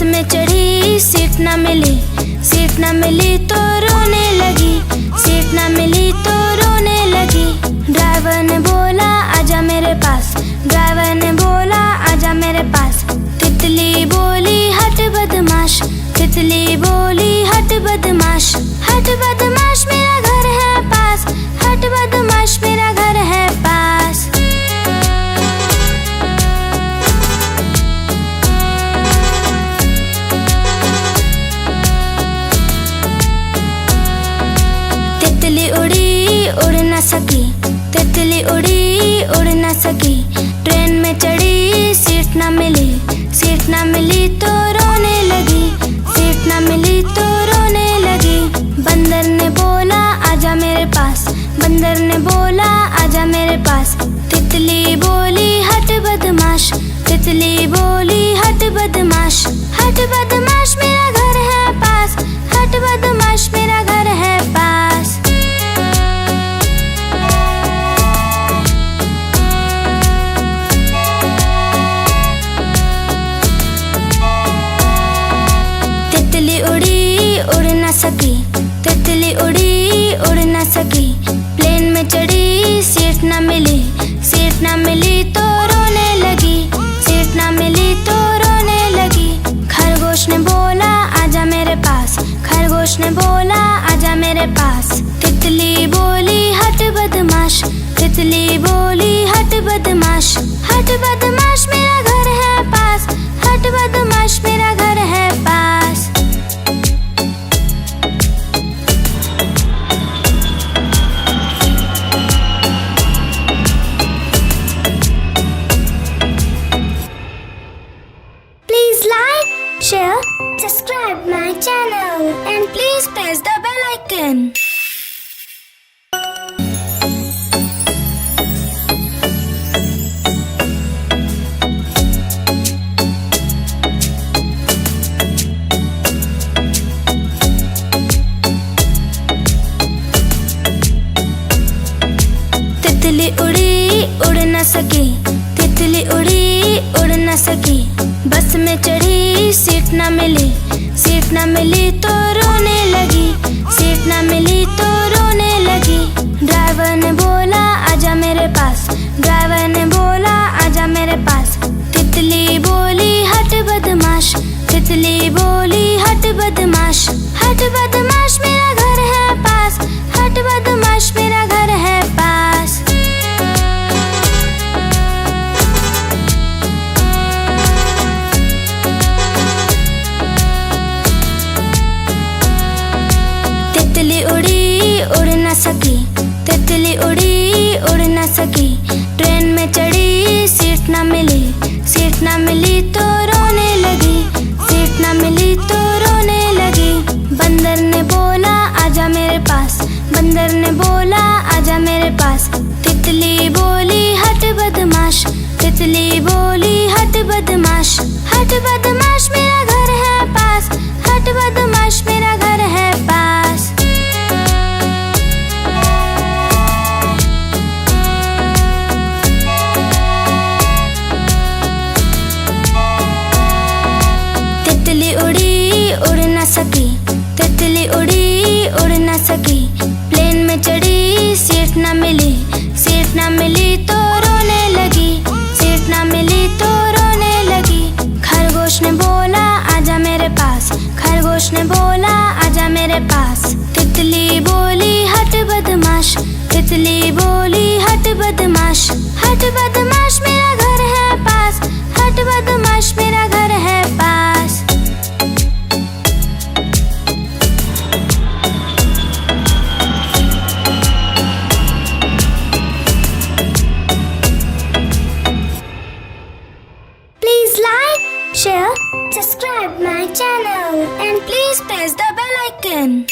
में चढ़ी सीट ना मिली, सीट ना मिली तो रोने लगी, सीट ना मिली तो रोने लगी। ड्राइवर ने बोला आजा मेरे पास, ड्राइवर ने बोला आजा मेरे पास। तितली बोली हट बदमाश, तितली बोली हट बदमाश, हट बदमाश मेरा घर है पास, हट बदमाश मेरा घर है पास। तितली उड़ी उड़ न सकी, तितली उड़ी उड़ न सकी। ट्रेन में चढ़ी सीट ना मिली, सीट ना मिली तो रोने लगी, सीट ना मिली तो रोने लगी। बंदर ने बोला आजा मेरे पास, बंदर ने बोला आजा मेरे पास। तितली बोली हट बदमाश, तितली बोली हट बदमाश, हट बदमाश मेरा घर है पास, हट बदमाश मेरा घर है पास। तितली उड़ी उड़ न सकी, तितली उड़ी उड़ न सकी। प्लेन में चढ़ी सीट ना मिली, सीट ना मिली तो रोने लगी, सीट ना मिली तो रोने लगी। खरगोश ने बोला आजा मेरे पास, खरगोश ने बोला आजा मेरे पास। तितली बोली हट बदमाश, तितली बोली हट बदमाश, हट बदमाश मेरा घर है पास, हट बदमाश मेरा घर है पास। Share, subscribe my channel and please press the bell icon. तितली उड़ी उड़ न सकी, तितली उड़ी उड़ न सकी। बस में चढ़ी सीट ना मिली, सीट ना मिली तो रोने लगी, सीट ना मिली तो रोने लगी। ड्राइवर ने बोला आजा मेरे पास, ड्राइवर ने बोला आजा मेरे पास। तितली बोली हट बदमाश, तितली बोली हट बदमाश, हट बदमाश मेरा घर है पास, हट बदमाश मेरा घर है पास। तितली उड़ी उड़ न सकी, तितली उड़ी उड़ न सकी। ट्रेन में चढ़ी सीट ना मिली, सीट ना मिली तो रोने लगी, सीट ना मिली तो रोने लगी। बंदर ने बोला आजा मेरे पास, बंदर ने बोला आजा मेरे पास। तितली बोली हट बदमाश, तितली बोली हट बदमाश, हट बदमाश मेरा घर है पास, हट बदमाश मेरा घर है पास। तितली उड़ी उड़ न सकी, तितली उड़ी उड़ न सकी। प्लेन में चढ़ी सीट ना मिली, सीट ना मिली तो रोने लगी, सीट ना मिली तो रोने लगी। खरगोश ने बोला आजा मेरे पास, खरगोश ने बोला आजा मेरे पास। तितली बोली हट बदमाश, तितली बोली हट बदमाश, हट बदमाश मेरा घर है पास, हट बदमाश मेरा घर है पास। Share, subscribe my channel and please press the bell icon.